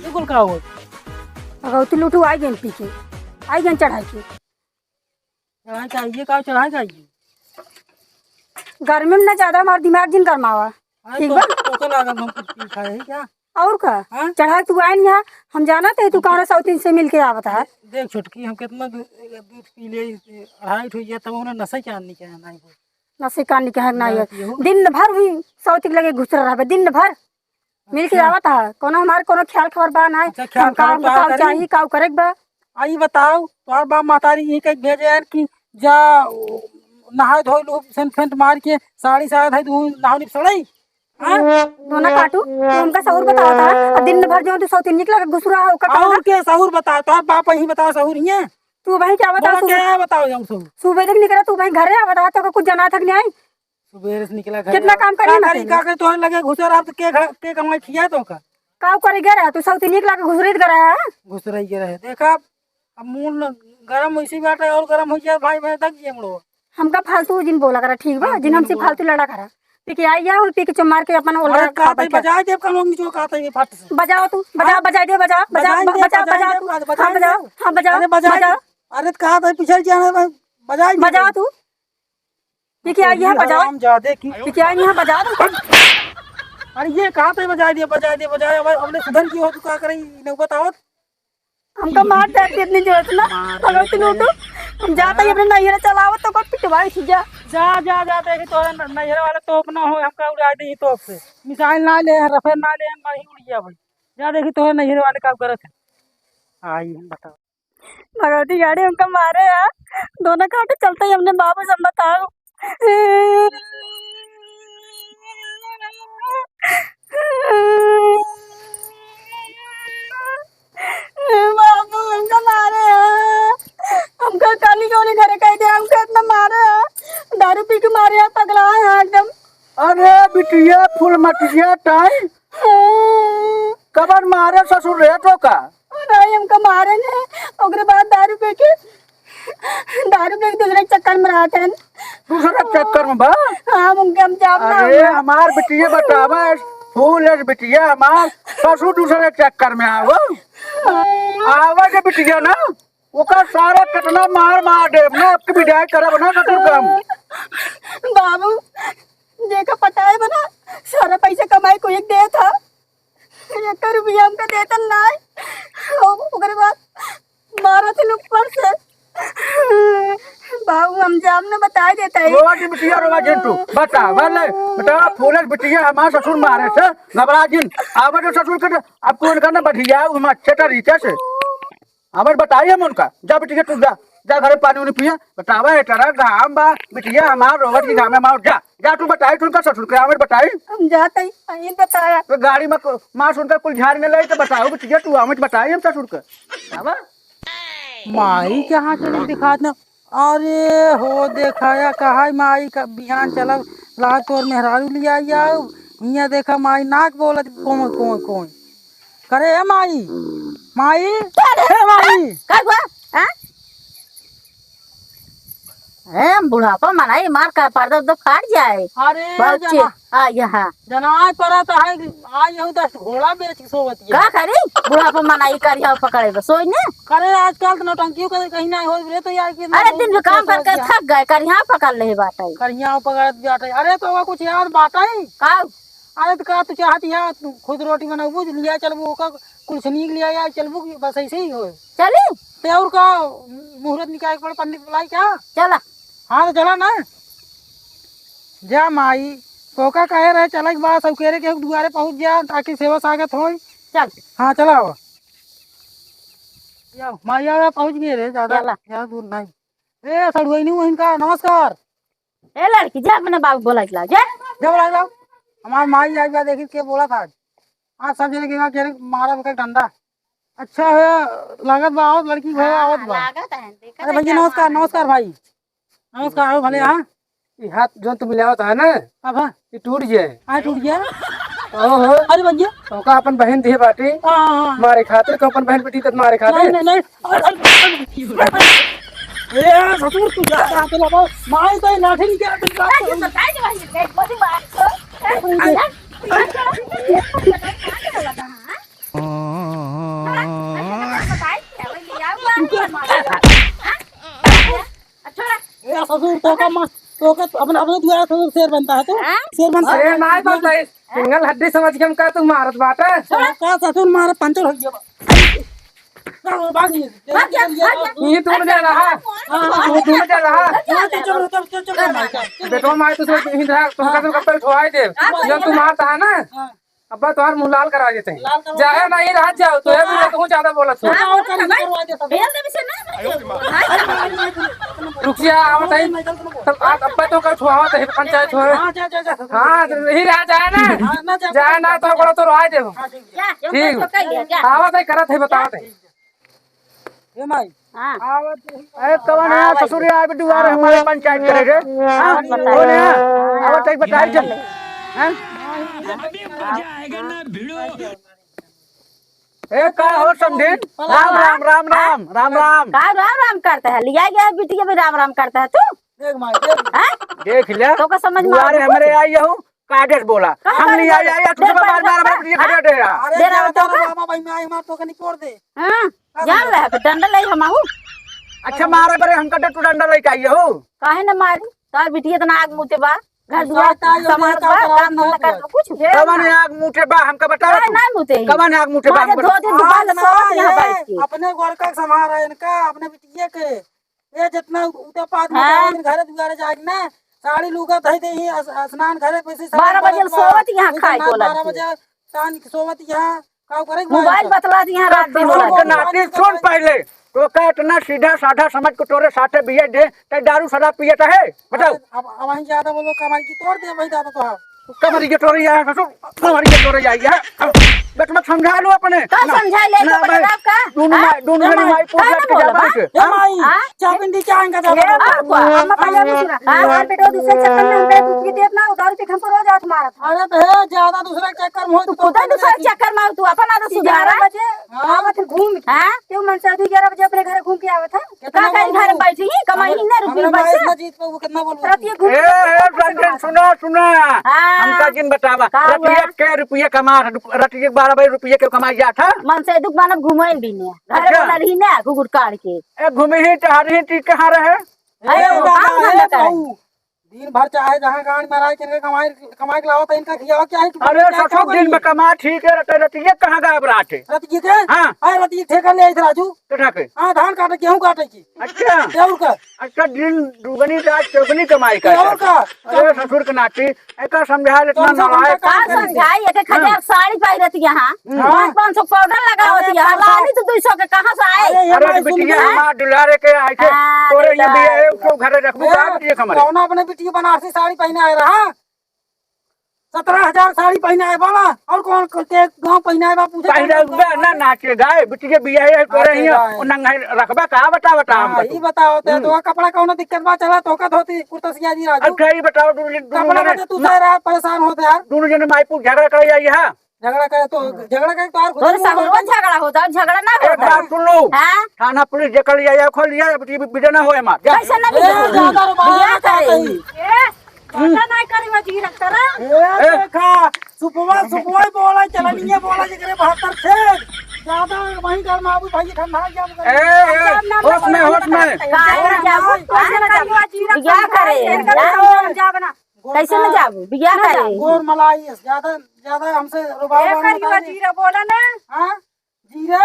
बिल्कुल का हो अगौती लूटू आई गई पी के, आई गई चढ़ाई के। चढ़ाई चाहिए का चढ़ाई चाहिए। गर्मी में ना ज्यादा हमारा दिमाग जिन गरमावा। ठीक बा तो लागल हम कुछ पी खाए क्या। और का हाँ? चढ़ा तू आई यहाँ हम जाना थे तू कहाँ साउथ से मिल के आवता है। देख छोटकी हम कितना दूध पी ले अढ़ाई ठो तब उन्हें नशे क्या नहीं क्या नहीं नशे का निकह नहीं है। दिन भर भी साउथ लगे घुस रहा दिन भर मिल के आवता है। कोनो हमारे कोनो ख्याल खबर बा ना काम चाहिए का करे बा। आई बताओ तोहर बाप मातारी यही कह भेजे यार कि जा नहा धो लो सेंट फेंट मार के साड़ी साया है तू नहा नहीं सड़ई दोना काटू तू हमका सहूर बतावा था दिन भर जो तू साउथ निकला घुस रहा हो का और के सहूर बता तोहर बाप ही बता सहूर ही है तू भाई क्या बता क्या बताओ हम सब सुबह तक निकला तू भाई घर आ बता तो कुछ जाना तक नहीं आई सुबह से निकला घर कितना काम करी का करे तोहर लगे घुसर आप के कमाई खिया तो का काव करे गया तू साउथ निकला के घुस रहा है घुस रही के रहे देखा अब मुंह गरम वैसी बात है और गरम हो जाए भाई मैं तक हमरो हमका फालतू जिन बोला करा ठीक बा जिन हमसे फालतू लड़ा करा पी आई जा पी के चुमार के अपन ओला बजा दे का लोग जो कहता है फट से बजाओ तू बजा दे बजा बजा बजा बजा हां बजाओ हां बजाओ अरे बजा अरे कहा था पीछे जाना बजा बजाओ तू पी के आई है बजाओ हम जा दे की पी के आई है बजा दो। अरे ये कहा था बजा दिया हमने सुधन की हो तू क्या करें नहीं बताओ हमका मार जाती इतनी जरूरत ना अगर तू लूटू हम जाता ही अपने नैहरा चलावत तो को पिटवाई थी जा देखे तो नैहरा वाला तोप ना हो हमका उड़ा दे तोप से मिसाइल ना ले रफेल ना ले हम ही उड़ गया भाई जा देखी तो नैहरे वाले काम करत है आई हम बताओ भगवती गाड़ी हमका मारे यार दोनों काटे चलते ही हमने बाबू से बताओ बाबू हमका मारे हमका काली कोनी घरे कह दे हमका इतना मारे दारू पी के मारे पगला है एकदम। अरे बिटिया फुल मटिया टाइम कबर मारे ससुर रे तो का नहीं हमका मारे ने ओकरे बाद दारू पी के दूसरे चक्कर में रहते हैं दूसरा चक्कर में बा हाँ मुंगे हम जाब ना अरे हमार बिटिया बतावा फूल है बिटिया हमार ससुर दूसरे चक्कर में आवा के बिटिया ना ओका सारा कितना मार दे ना आपकी विदाई करब ना ससुर काम बाबू देखा पता है बना सारा पैसा कमाई को एक दे था 1 रुपया हमका देता नहीं ओकरे बाद मारा थे ऊपर से बाबू हम जाम ने बता देता है रोवा की बिटिया रोवा जंतु बता बोले बेटा फूल बिटिया हमार ससुर मारे से घबरा जिन आवा जो ससुर के आपको करना बढ़िया हम अच्छे तरीके से हमारे बताइए हम उनका जा बिटिया तू जा घरे पानी उन्हें पिया बतावा है तेरा गांव बा बिटिया हमार रोवत की गांव में मार जा तू बताई तुमका ससुर के हमें बताई हम जाते ही नहीं बताया तो गाड़ी में मां सुनकर कुल झाड़ में ले तो बताओ बिटिया तू हमें बताई हम ससुर के बाबा माई कहाँ चली दिखात ना अरे हो देखाया कहा माई का बिहान चला ला तोर मेहरारू लिया यहाँ देखा माई नाक बोलत कौन करे है माई माई माई का हुआ हां बुढ़ापा मनाई मार का पर्दा तो फाट जाए। अरे बच्चे आ यहाँ जनाज पड़ा तो है आज यहू 10 घोड़ा बेच के सोवत का करी बुढ़ापा मनाई करिया पकड़े बस सोई ने करे आजकल तो नौटंकियों करे कहीं ना हो रे तो यार के अरे दिन में काम करके थक गए करिया पकड़ ले बाटे करिया पकड़त जाते अरे तो कुछ याद बात है का अरे तो का तू चाहती है खुद रोटी बनाबू लिया चलबू का कुछ नहीं लिया यार चलबू बस ऐसे ही हो चली ते और का मुहूर्त निकाल पड़ पंडित बुलाई क्या चला हाँ तो चला ना जा माई पोका कहे रहे चला के बाद सब कह रहे के दुआरे पहुंच जा ताकि सेवा स्वागत हो चल हाँ चला माई आ पहुंच गए रे ज्यादा दूर नहीं ए सड़ुई नहीं इनका नमस्कार ए लड़की जा अपने बाबू बोला जा जाओ हमार माई आई बा देखी के बोला था आज सब जने के मारा का डंडा अच्छा है लागत बा आवत लड़की हो आवत बा अरे भैया नमस्कार भाई नमस्कार आओ भले हाँ ये हाथ जो तुम मिलावत है ना अब हाँ ये टूट जाए हाँ टूट गया ओहो अरे भैया तो का अपन बहन दिए बाटी हाँ मारे खातिर का अपन बहन बेटी तक मारे खातिर नहीं ए ससुर तू जा तो लगा माई तो लाठी क्या ए ससुर तो का अपने अपने दुआरा ससुर शेर बनता है तू शेर बनता है अरे नाय बनता है सिंगल हड्डी समझ के हम का तू मारत बाटा का ससुर मारे पंचर हो गया ये तू जा रहा तू जा रहा बेटो मार तो सब हिंदा तुमका तो कपल ठोआई दे जब तू मारता है ना अब्बा तुम्हार मुंह लाल करा देते हैं जाए नहीं रह जाओ तो ये भी तू ज्यादा बोलत हो रुक जा आवत है तब अब्बा तो का ठोआवत है पंचायत हो हां नहीं रह जाए ना जाए ना तो बोला तो रह दे ठीक आवत है करत है बताओ दे ए माई अरे कौन है ससुर आए दुआरे हमारे पंचायत करे रे कौन है आवत है बताई चल हैं ए का हो समझेन राम राम राम राम राम राम का राम राम करता है लिया गया बिटिया भी राम राम करता है तू देख माई देख हैं देख ले तो का समझ में दुआरे हमरे आई हूं कागज बोला हम नहीं आई तू सब बार बार अपने खड़ा दे रहा अरे दे रहा तो बाबा भाई मैं आई मार तो कनी कोड़ दे हां जान रहा है डंडा ले हमहू अच्छा मारे बरे हमका तो डंडा लेके आई हो काहे न मारी तार बिटिया तना आग मुते बा घर दुआर समाज बा काम धंधा कर कुछ कवन आग मुठे बा हमका बताओ काहे नहीं मुते कवन आग मुठे बा मारे दो दिन बाद सोच यहां बैठ के अपने घर का संभाल रहा है इनका अपने बिटिया के ये जितना उता पाद में घर दुआरे जाके ना साड़ी लुगा धई दे ही स्नान घरे पैसे 12 बजे सोवत यहां खाई बोला 12 बजे शाम सोवत यहां का करे मोबाइल बतला दी यहां रात दिन तो नाती सुन पहले तो का इतना सीधा साधा समझ को तोरे साथे बिया दे ते दारू शराब पियत है बताओ अब वहीं ज्यादा बोलो कमाई की तोड़ दे भाई दादा तो कमरी के तोरे आया ससुर कमरी के तोरे आई है बट मत समझा लो अपने का समझा ले तो बता का दोनों ने माई पूछ के जा बात ए माई चापिंदी क्या आएगा दादा हम पहले भी सुना हां बेटो दूसरे चक्कर में हमरे दूसरी देत ना उधार पे हम पर रोज हाथ मारत अरे तो ज्यादा दूसरा चक्कर में तू खुद दूसरा चक्कर मार तू अपन आदत सुधारा बजे आवत घूम हां क्यों मन से 11 बजे अपने घर घूम के आवत है का का घर बैठी कमाई ना रुपया पैसा ना जीत पे वो कितना बोल रात ये घूम ए रंजन सुनो सुनो हमका जिन बतावा रतिया के रुपया कमा रतिया 12 बजे रुपया के कमाई जा था मन से दुख मानब घुमैल भी ने घर वाला रही ना घुघुर काट के ए घूमे ही टहरी ही कहां रहे अरे काम धंधा करे दिन भर चाहे जहाँ गाड़ी में के कमाई के लावत इनका खियावा क्या है अरे ससुर दिन में कमा ठीक है रतिया कहां गायब रहते रतिया के हां अरे रतिया ठेका ले आई राजू कठा के हां धान काटे गेहूं काटे की अच्छा देवर का अच्छा दिन दुगनी रात चौगनी कमाई का देवर का अरे ससुर के नाती एका समझा इतना नालायक का समझाई एक हजार साड़ी पाई रहती यहां 500 पाउडर लगावत यहां लाली तो 200 के कहां से आए अरे बिटिया हमार दुलारे के आए थे तोरे ये बिया को घरे रखबू का बिटिया कमरे कौन अपने बिटिया बनारसी साड़ी पहने आए रहा 17,000 साड़ी पहने आए बोला और कौन के गांव पहने आए पूछे पहले ना नाचे गाय बिटिया बिया है करे ही नंगा रखबा का बता हम ई बताओ तो कपड़ा कौन दिक्कत बा चला तो का धोती कुर्ता सिया जी राजू अच्छा ये बताओ कपड़ा में तू सारा परेशान होते यार दोनों जने माईपुर झगड़ा कर आई है झगड़ा करे तो और सगरो झगड़ा होता झगड़ा ना एक होता बात सुन लो हां थाना पुलिस जकड़ लिया खोल लिया बिटिया ना होए मार कैसे ना ज्यादा बिया करे हम्म। ना करी मजी रखता रा ए देखा सुपवा बोला चलनिए बोला जे करे 72 थे ज्यादा वहीं घर में आबू भाई ठंडा गया ए होश में काहे ना जाबू कैसे ना जाबू बिया करे जाबना कैसे ना जाबू बिया करे गोर मलाई ज्यादा हमसे रुबाब जीरा बोला ना हां जीरा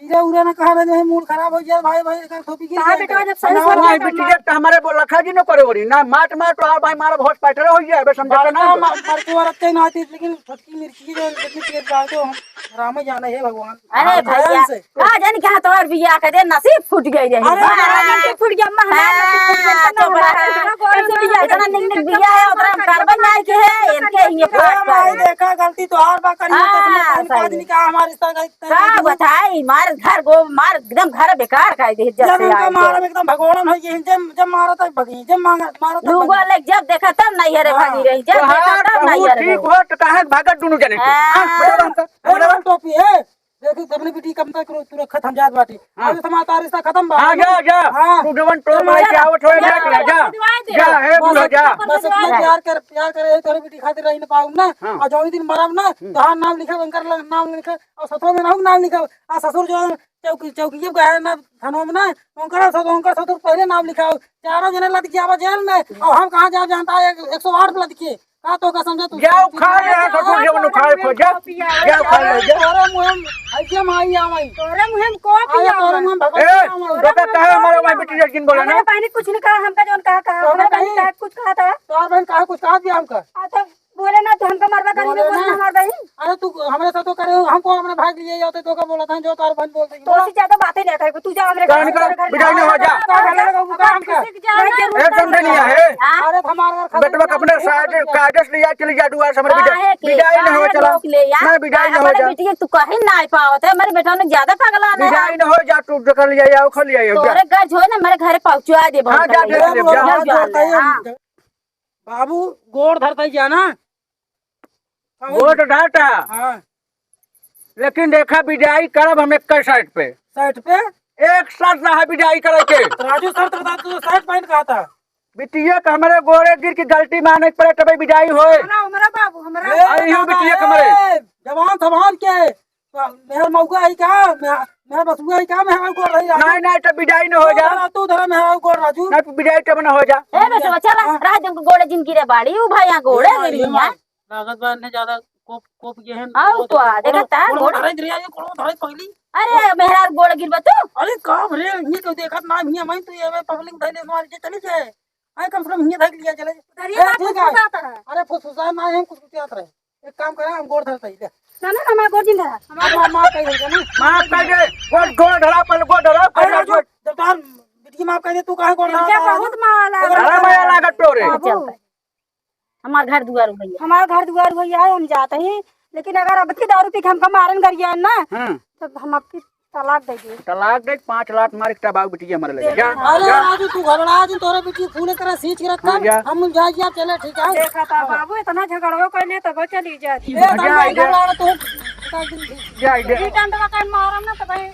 उरा ना कहा रहे मूड खराब हो गया भाई का थोपी गिर कहां बेटा जब सही से भाई बिटिया त हमारे बोल रखा जी न करे ओरी ना माट तो आ भाई मारा बहुत पैटरे हो गया बे समझता ना मर के रखते ना आती लेकिन फटकी मिर्ची जो कितनी तेज डाल तो हम राम जाने है भगवान अरे भैया का जाने कहां तोर बिया करे नसीब फूट गई रही अरे फूट गया इतना निक बिया है ओकरा कार्बन जाए के है इनके ये फाट भाई देखा गलती तो हर बार करी तो आदमी का हमारे रिश्ता का बताई मार घर गो मार एकदम घर बेकार कर दे जब उनका मारा एकदम भगवान हो गई जब मारा तक भगी जब मारा तक दूगो ले जब देखा तब नहीं हरे भागी रही जब देखा तब नहीं हरे ठीक हो तो काहे भागत दोनों जने टोपी है देखी अपनी बेटी कब तक तू खत्म जात बाटी आज तुम्हारा रिश्ता खत्म बा हाँ जा जा तू जवन टोल माई के आवत होए ना जा जा हे बुला जा बस इतना प्यार करे तोरी बेटी खातिर रही न पाऊ ना और जो दिन मरब ना तोहार नाम लिखे उनकर नाम लिखे और ससुर में ना नाम लिखे आ ससुर जो चौकी गए ना थानों में ना उनकर ससुर पहले नाम लिखा चारों जने लद के आवा जेल में और हम कहां जा जानता है 108 लद के का तो का समझे तू जाओ खा ले ससुर जवन खाए खो जा जा खा ले जा तोरे मुहम ऐसे माई आवाई तोरे मुहम को आया तोरे मुहम ए भगवान तो का कहे हमारे भाई बेटी जकिन बोला ना हमारे पहले कुछ नहीं कहा हमका जोन कहा हमारे पहले कहा कुछ कहा था तोर बहन कहा कुछ कहा दिया हमका तो बोले ना तो हमका मरवा करी में बोलना हमार बहन अरे तू हमारे साथ तो करे हमको हमने भाग लिए जाते तो का बोला था जो तार बहन बोल रही तो उससे ज्यादा बातें नहीं करे तू जा हमरे कहां निकल बिठाई न हो जा एक समझे नहीं है अरे हमारा बेटवा अपने साथ कागज लिया चली जा दुआ समझ बिदाई न हो चला नहीं बिदाई न हो जा बेटी तू कहीं ना पावत है हमारे बेटा ने ज्यादा पगला ना बिदाई न हो जा तू कर लिया आओ खा लिया तोरे घर जो है ना मेरे घर पहुंचा दे हां जा बाबू गोड़ धरता जाना वोट डाटा हाँ लेकिन देखा बिदाई करब हम एक साइड पे साइड पे एक साथ रहा बिदाई करे के राजू सर तो साइड पॉइंट कहा था बिटिया के हमारे गोरे गिर की गलती माने पड़े तबे बिदाई होए हमारा बाबू हमारा आई हो बिटिया के हमारे जवान संभाल के मेहर मौका है क्या मेहर बसुआ है क्या मेहर को रही नहीं नहीं तो बिदाई न हो जा तू धरा मेहर को राजू नहीं बिदाई तब न हो जा ए बेटा चला राज को गोड़े जिनकी रे बाड़ी उ भाई गोड़े गिरी है लागत बार ने ज्यादा कोप ये है आओ तो आ देखता गोड़ धरे दरिया ये कोड़ो धरे पहली अरे मेहरार गोड़ गिरबा तू अरे काम रे ये तो देखत ना हिया मैं तो ये पब्लिक धैले मार के चली जाए आई कम से कम हिया धक लिया चले ठीक है अरे फुसफुसा ना हम कुछ कुछ रहे एक काम करें हम गोड़ धरते ही ना ना हमारा गोड़ दिन धरा हमारा मां कह दे ना माफ कर दे गोड़ धरा पल गोड़ धरा अरे राजू जब तार बिटकी माफ कह दे तू काहे गोड़ धरा बहुत माला धरा माया लागत तोरे हमार घर दुआर भैया हमारा घर दुआर भैया है हम जाते हैं लेकिन अगर अब की दारू पी के हमका मारन करिए ना तो हम आपकी तलाक दे दिए तलाक दे 5 लाख मार के बाबू बिटिया मर ले जा अरे राजू तू घबरा आज तोरे बिटकी फूल तरह सींच के रखा हम जा जा चले ठीक है देखा था बाबू इतना झगड़ो कर ले तब चली जाती ए घबरा तू जा ठीक है तो मारम ना तो भाई